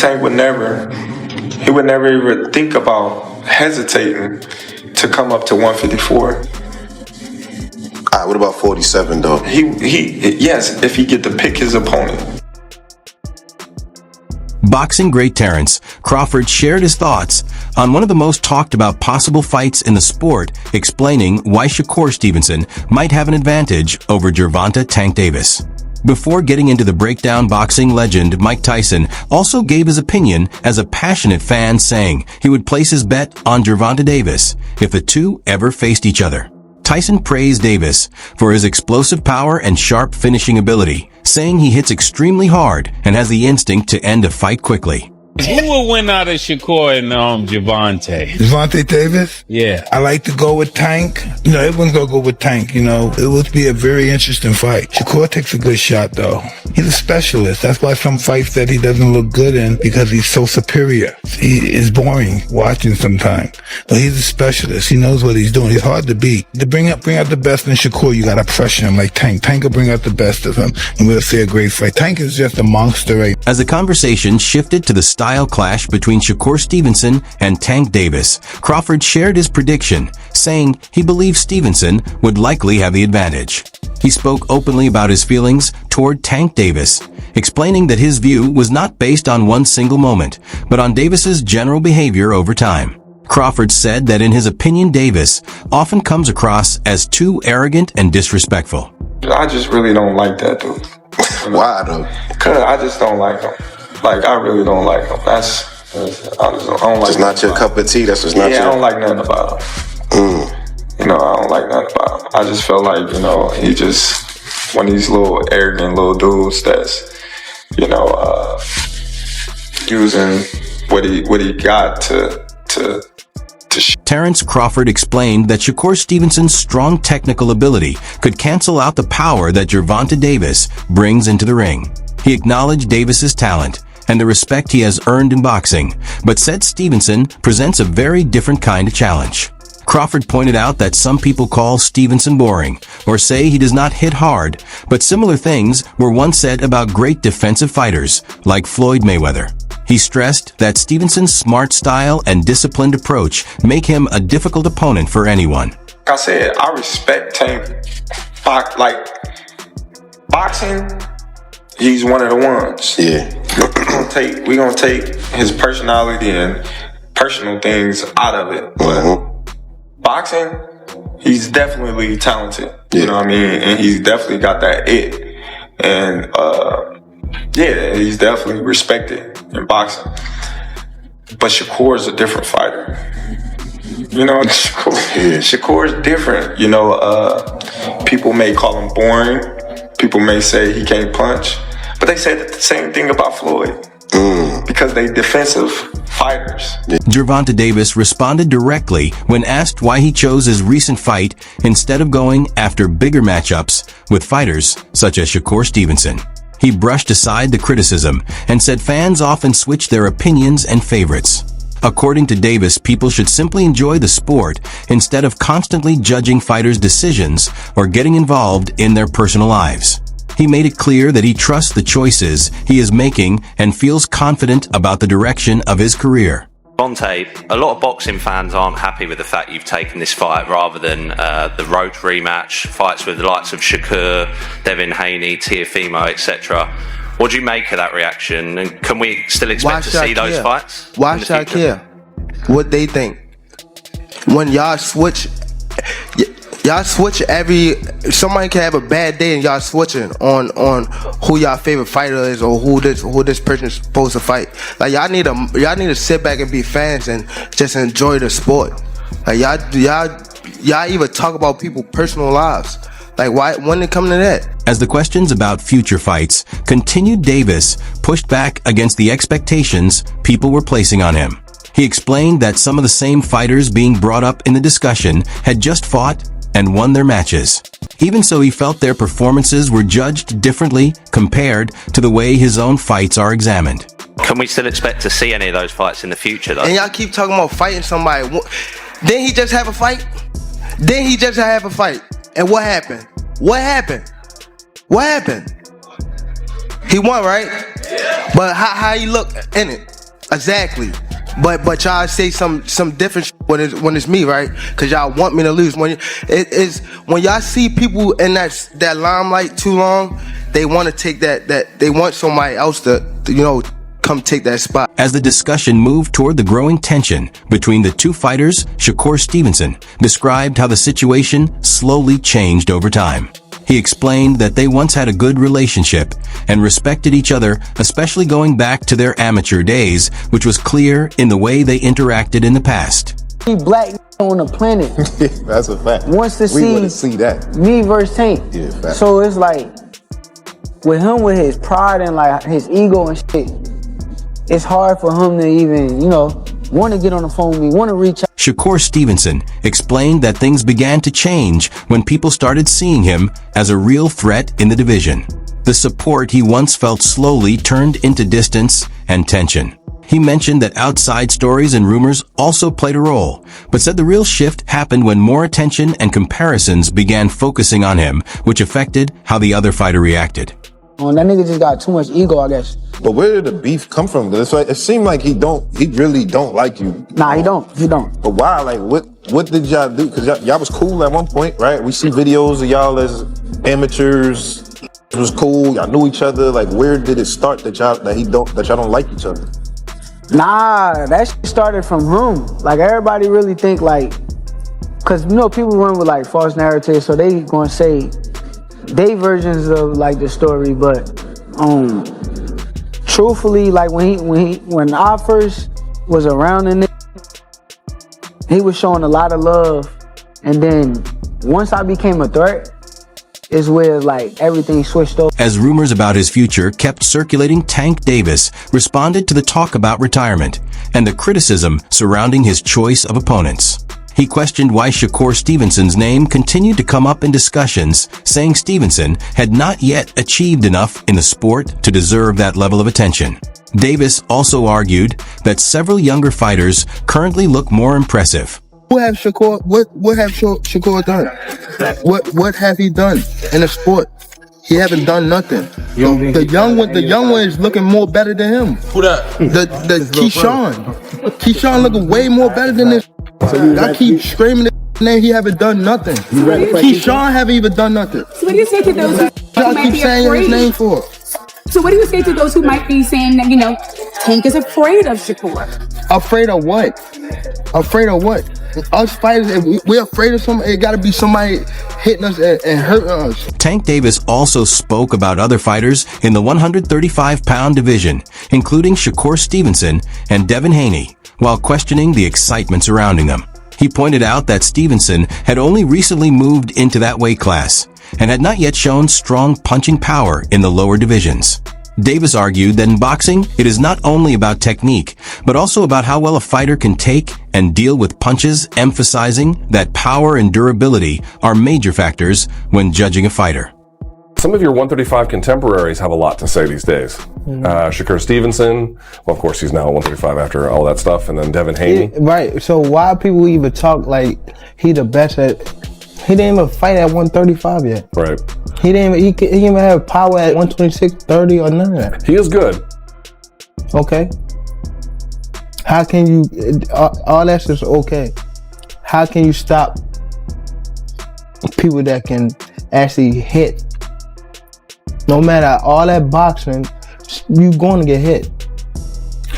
Tank would never even think about hesitating to come up to 154. Alright, what about 47 though? Yes, if he get to pick his opponent. Boxing great Terence Crawford shared his thoughts on one of the most talked about possible fights in the sport, explaining why Shakur Stevenson might have an advantage over Gervonta "Tank" Davis. Before getting into the breakdown, boxing legend Mike Tyson also gave his opinion as a passionate fan, saying he would place his bet on Gervonta Davis if the two ever faced each other. Tyson praised Davis for his explosive power and sharp finishing ability, saying he hits extremely hard and has the instinct to end a fight quickly. Who will win out of Shakur and Gervonta? Gervonta Davis? Yeah. I like to go with Tank. Everyone's going to go with Tank, It would be a very interesting fight. Shakur takes a good shot, though. He's a specialist. That's why some fights that he doesn't look good in, because he's so superior. He is boring watching sometimes. But he's a specialist. He knows what he's doing. He's hard to beat. To bring out the best in Shakur, you got to pressure him like Tank. Tank will bring out the best of him, and we'll see a great fight. Tank is just a monster, right? As the conversation shifted to the style clash between Shakur Stevenson and Tank Davis, Crawford shared his prediction, saying he believes Stevenson would likely have the advantage. He spoke openly about his feelings toward Tank Davis, explaining that his view was not based on one single moment, but on Davis's general behavior over time. Crawford said that in his opinion, Davis often comes across as too arrogant and disrespectful. I just really don't like that dude. Why though? Because I just don't like him. Like, I really don't like him. I don't like. It's not your cup of tea. That's just not your. Yeah, I don't like nothing about him. I don't like nothing about him. I just feel like, he just one of these little arrogant little dudes that's, using what he got to. Terence Crawford explained that Shakur Stevenson's strong technical ability could cancel out the power that Gervonta Davis brings into the ring. He acknowledged Davis's talent and the respect he has earned in boxing, but said Stevenson presents a very different kind of challenge. Crawford pointed out that some people call Stevenson boring or say he does not hit hard, but similar things were once said about great defensive fighters like Floyd Mayweather. He stressed that Stevenson's smart style and disciplined approach make him a difficult opponent for anyone. Like I said, I respect Tank. Boxing, he's one of the ones. Yeah. We're gonna take his personality and personal things out of it. But boxing, he's definitely talented. You know what I mean? And he's definitely got that it. And he's definitely respected in boxing. But Shakur is a different fighter. Shakur is different. People may call him boring. People may say he can't punch. But they said the same thing about Floyd. Because they defensive fighters. Gervonta Davis responded directly when asked why he chose his recent fight instead of going after bigger matchups with fighters such as Shakur Stevenson. He brushed aside the criticism and said fans often switch their opinions and favorites. According to Davis, people should simply enjoy the sport instead of constantly judging fighters' decisions or getting involved in their personal lives. He made it clear that he trusts the choices he is making and feels confident about the direction of his career. Gervonta, a lot of boxing fans aren't happy with the fact you've taken this fight rather than the road rematch, fights with the likes of Shakur, Devin Haney, Teofimo, etc. What do you make of that reaction? And can we still expect to see those fights? Why should I care what they think? When y'all switch somebody can have a bad day and y'all switching on who y'all favorite fighter is or who this person is supposed to fight. Like y'all need to sit back and be fans and just enjoy the sport. Like y'all even talk about people's personal lives. Like why when it come to that? As the questions about future fights continued, Davis pushed back against the expectations people were placing on him. He explained that some of the same fighters being brought up in the discussion had just fought and won their matches. Even so, he felt their performances were judged differently compared to the way his own fights are examined. Can we still expect to see any of those fights in the future, though? And y'all keep talking about fighting somebody. Didn't he just have a fight? And what happened? He won, right? But how he look in it? Exactly. But y'all say some different when it's me, right? Cause y'all want me to lose. When y'all see people in that limelight too long, they want to take that they want somebody else to come take that spot. As the discussion moved toward the growing tension between the two fighters, Shakur Stevenson described how the situation slowly changed over time. He explained that they once had a good relationship and respected each other, especially going back to their amateur days, which was clear in the way they interacted in the past. Black on the planet. That's a fact. Wants to we want to see that. Me versus Tank. Yeah, fact. So it's like, with him, with his pride and like his ego and shit, it's hard for him to even, want to get on the phone with me, want to reach out. Shakur Stevenson explained that things began to change when people started seeing him as a real threat in the division. The support he once felt slowly turned into distance and tension. He mentioned that outside stories and rumors also played a role, but said the real shift happened when more attention and comparisons began focusing on him, which affected how the other fighter reacted. That nigga just got too much ego, I guess. But where did the beef come from? Because it seemed like he really don't like you. Nah, he don't. But why? Like, what did y'all do? Because y'all was cool at one point, right? We see videos of y'all as amateurs. It was cool. Y'all knew each other. Like, where did it start that y'all don't like each other? Nah, that shit started from him. Like, everybody really think like, cause people run with like false narratives, so they gonna say they versions of like the story, but truthfully, like when I first was around in it, he was showing a lot of love, and then once I became a threat, is where like everything switched over. As rumors about his future kept circulating, Tank Davis responded to the talk about retirement and the criticism surrounding his choice of opponents. He questioned why Shakur Stevenson's name continued to come up in discussions, saying Stevenson had not yet achieved enough in the sport to deserve that level of attention. Davis also argued that several younger fighters currently look more impressive. What have Shakur done? What have he done in the sport? He haven't done nothing. The young one is looking more better than him. Who that? The Keyshawn looking way more better than this. I keep screaming his name. He haven't done nothing. Keyshawn haven't even done nothing. So what do you say to those who might keep be saying afraid? his name for? So what do you say to those who might be saying that Tank is afraid of Shakur? Afraid of what? Afraid of what? Us fighters, if we're afraid of somebody, it gotta be somebody hitting us and hurting us. Tank Davis also spoke about other fighters in the 135-pound division, including Shakur Stevenson and Devin Haney, while questioning the excitement surrounding them. He pointed out that Stevenson had only recently moved into that weight class and had not yet shown strong punching power in the lower divisions. Davis argued that in boxing, it is not only about technique, but also about how well a fighter can take and deal with punches, emphasizing that power and durability are major factors when judging a fighter. Some of your 135 contemporaries have a lot to say these days. Shakur Stevenson, well, of course, he's now 135 after all that stuff, and then Devin Haney. Right, so why people even talk like he the best at... He didn't even fight at 135 yet. Right. He didn't even have power at 126, 30, or none of that. He is good. Okay. How can you... all that's just okay. How can you stop people that can actually hit? No matter all that boxing, you going to get hit.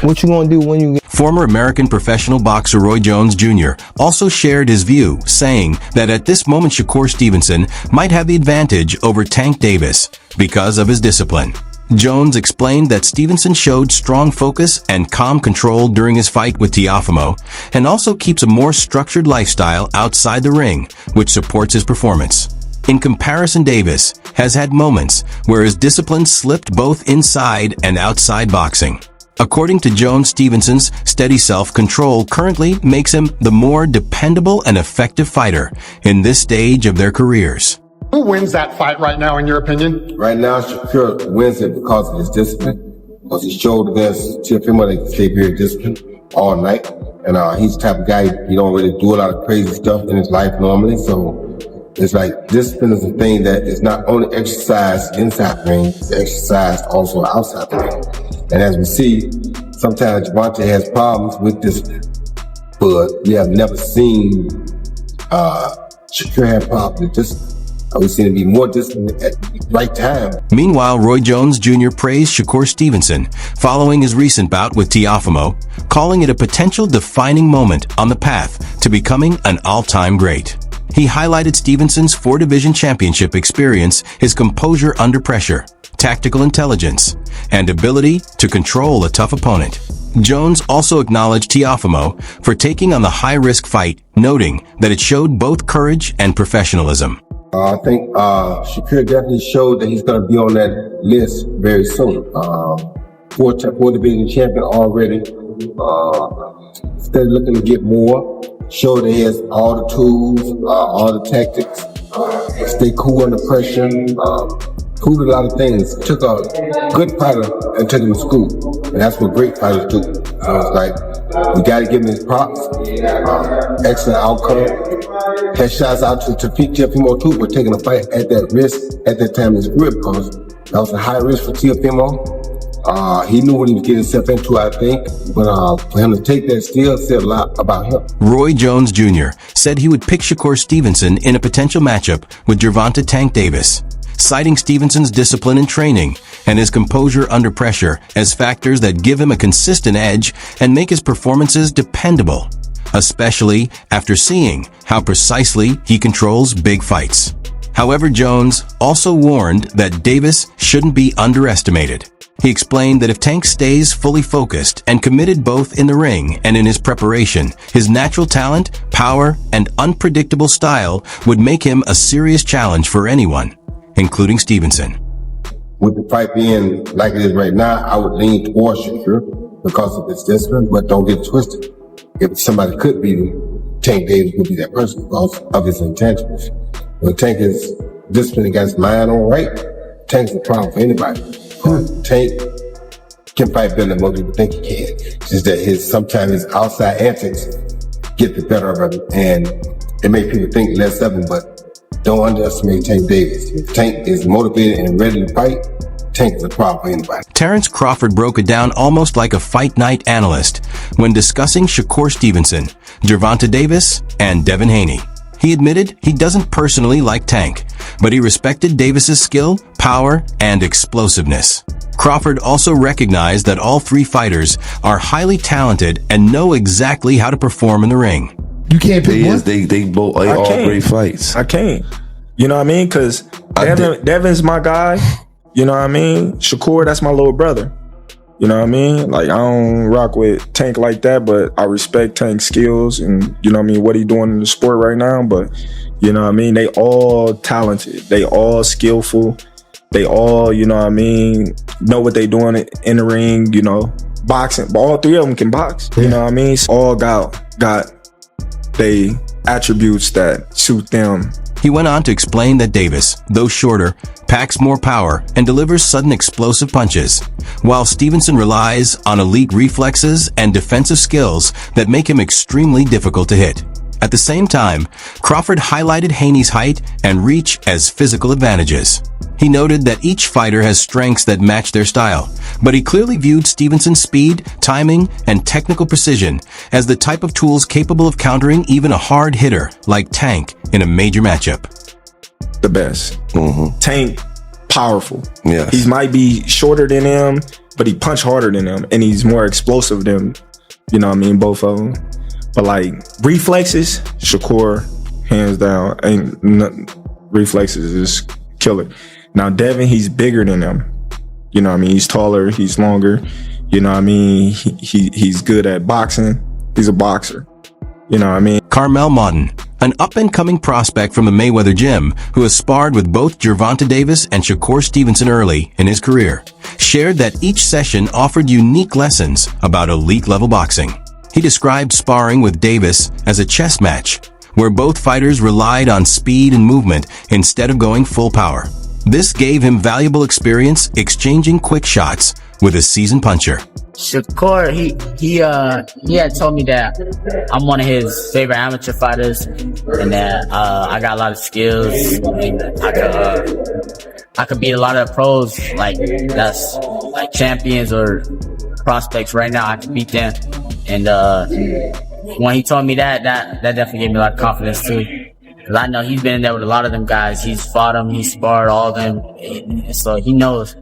What you gonna do when you get... Former American professional boxer Roy Jones Jr. also shared his view, saying that at this moment Shakur Stevenson might have the advantage over Tank Davis because of his discipline. Jones explained that Stevenson showed strong focus and calm control during his fight with Teofimo, and also keeps a more structured lifestyle outside the ring, which supports his performance. In comparison, Davis has had moments where his discipline slipped both inside and outside boxing. According to Jones, Stevenson's steady self-control currently makes him the more dependable and effective fighter in this stage of their careers. Who wins that fight right now, in your opinion? Right now, Shakur wins it because of his discipline. Because he showed against Teofimo that he can stay very disciplined all night. And he's the type of guy, he don't really do a lot of crazy stuff in his life normally. So It's like discipline is a thing that is not only exercised inside the ring, it's exercised also outside the ring. And as we see, sometimes Gervonta has problems with discipline, but we have never seen Shakur have problems with discipline. We seem to be more disciplined at the right time. Meanwhile, Roy Jones Jr. praised Shakur Stevenson following his recent bout with Teofimo, calling it a potential defining moment on the path to becoming an all-time great. He highlighted Stevenson's 4-division championship experience, his composure under pressure, tactical intelligence, and ability to control a tough opponent. Jones also acknowledged Teofimo for taking on the high-risk fight, noting that it showed both courage and professionalism. I think Shakur definitely showed that he's going to be on that list very soon. 4-division champion already. Still looking to get more. Show that he has all the tools, all the tactics. Stay cool under pressure. Cool to a lot of things. Took a good fighter and took him to school. And that's what great fighters do. So it's like, we got to give him his props. Excellent outcome. Had shots out to Teofimo too, but taking a fight at that risk at that time is good because that was a high risk for Teofimo. He knew what he was getting himself into, I think, but for him to take that still said a lot about him. Roy Jones Jr. said he would pick Shakur Stevenson in a potential matchup with Gervonta "Tank" Davis, citing Stevenson's discipline and training and his composure under pressure as factors that give him a consistent edge and make his performances dependable, especially after seeing how precisely he controls big fights. However, Jones also warned that Davis shouldn't be underestimated. He explained that if Tank stays fully focused and committed both in the ring and in his preparation, his natural talent, power, and unpredictable style would make him a serious challenge for anyone, including Stevenson. With the fight being like it is right now, I would lean towards Shakur because of his discipline, but don't get it twisted. If somebody could beat him, Tank Davis would be that person because of his intentions. When Tank is disciplined against mind on right, Tank's a problem for anybody. Tank can fight better than most people think he can. It's just that sometimes his outside antics get the better of him, and it makes people think less of him, but don't underestimate Tank Davis. If Tank is motivated and ready to fight, Tank is a problem for anybody. Terence Crawford broke it down almost like a fight night analyst when discussing Shakur Stevenson, Gervonta Davis, and Devin Haney. He admitted he doesn't personally like Tank, but he respected Davis's skill, power, and explosiveness. Crawford also recognized that all three fighters are highly talented and know exactly how to perform in the ring. You can't pick one? They both are all great fights. I can't. You know what I mean? Because Devin's my guy. You know what I mean? Shakur, that's my little brother. You know what I mean? Like, I don't rock with Tank like that, but I respect Tank's skills and, you know what I mean, what he doing in the sport right now. But, you know what I mean? They all talented. They all skillful. They all, you know what I mean, know what they doing in the ring, you know, boxing. But all three of them can box. You know what I mean? So all got they attributes that suit them. He went on to explain that Davis, though shorter, packs more power and delivers sudden explosive punches, while Stevenson relies on elite reflexes and defensive skills that make him extremely difficult to hit. At the same time, Crawford highlighted Haney's height and reach as physical advantages. He noted that each fighter has strengths that match their style, but he clearly viewed Stevenson's speed, timing, and technical precision as the type of tools capable of countering even a hard hitter like Tank in a major matchup. The best. Tank, powerful. Yeah, he might be shorter than him, but he punch harder than him, and he's more explosive than, you know what I mean, both of them. But like reflexes, Shakur, hands down, reflexes is killer. Now Devin, he's bigger than them. You know what I mean? He's taller, he's longer. You know what I mean? He's good at boxing. He's a boxer. You know what I mean? Carmel Martin, an up-and-coming prospect from the Mayweather gym who has sparred with both Gervonta Davis and Shakur Stevenson early in his career, shared that each session offered unique lessons about elite-level boxing. He described sparring with Davis as a chess match, where both fighters relied on speed and movement instead of going full power. This gave him valuable experience exchanging quick shots with a seasoned puncher. Shakur, he had told me that I'm one of his favorite amateur fighters, and that I got a lot of skills, and I could beat a lot of pros that's like champions or prospects right now. I could beat them, and when he told me that definitely gave me a lot of confidence too. Cause I know he's been in there with a lot of them guys. He's fought them, he's sparred all of them, so he knows.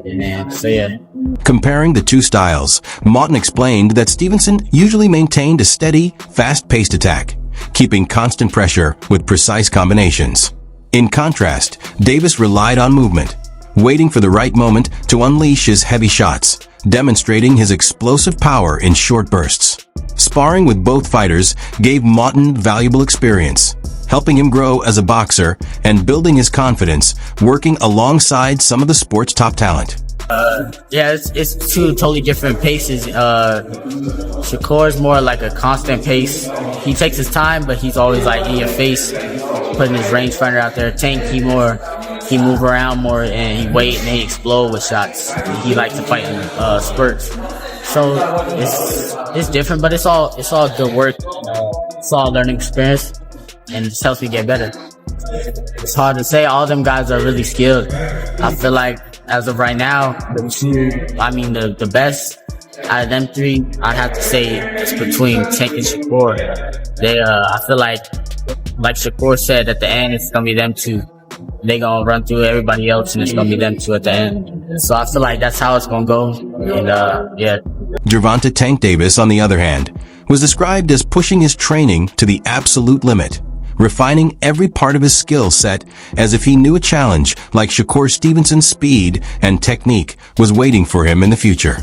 And so yeah. Comparing the two styles, Moughton explained that Stevenson usually maintained a steady, fast-paced attack, keeping constant pressure with precise combinations. In contrast, Davis relied on movement, waiting for the right moment to unleash his heavy shots, demonstrating his explosive power in short bursts. Sparring with both fighters gave Moughton valuable experience, helping him grow as a boxer and building his confidence, working alongside some of the sport's top talent. It's two totally different paces. Shakur's more like a constant pace. He takes his time, but he's always like in your face, putting his rangefinder out there. Tank, he move around more, and he wait and he explode with shots. He likes to fight in spurts. So it's different, but it's all good work. It's all learning experience, and it just helps me get better. It's hard to say. All them guys are really skilled. I feel like as of right now, the best out of them three, I'd have to say it's between Tank and Shakur. I feel like Shakur said, at the end, it's gonna be them two. They gonna run through everybody else, and it's gonna be them two at the end. So I feel like that's how it's gonna go. And yeah. Gervonta "Tank" Davis, on the other hand, was described as pushing his training to the absolute limit, refining every part of his skill set as if he knew a challenge like Shakur Stevenson's speed and technique was waiting for him in the future.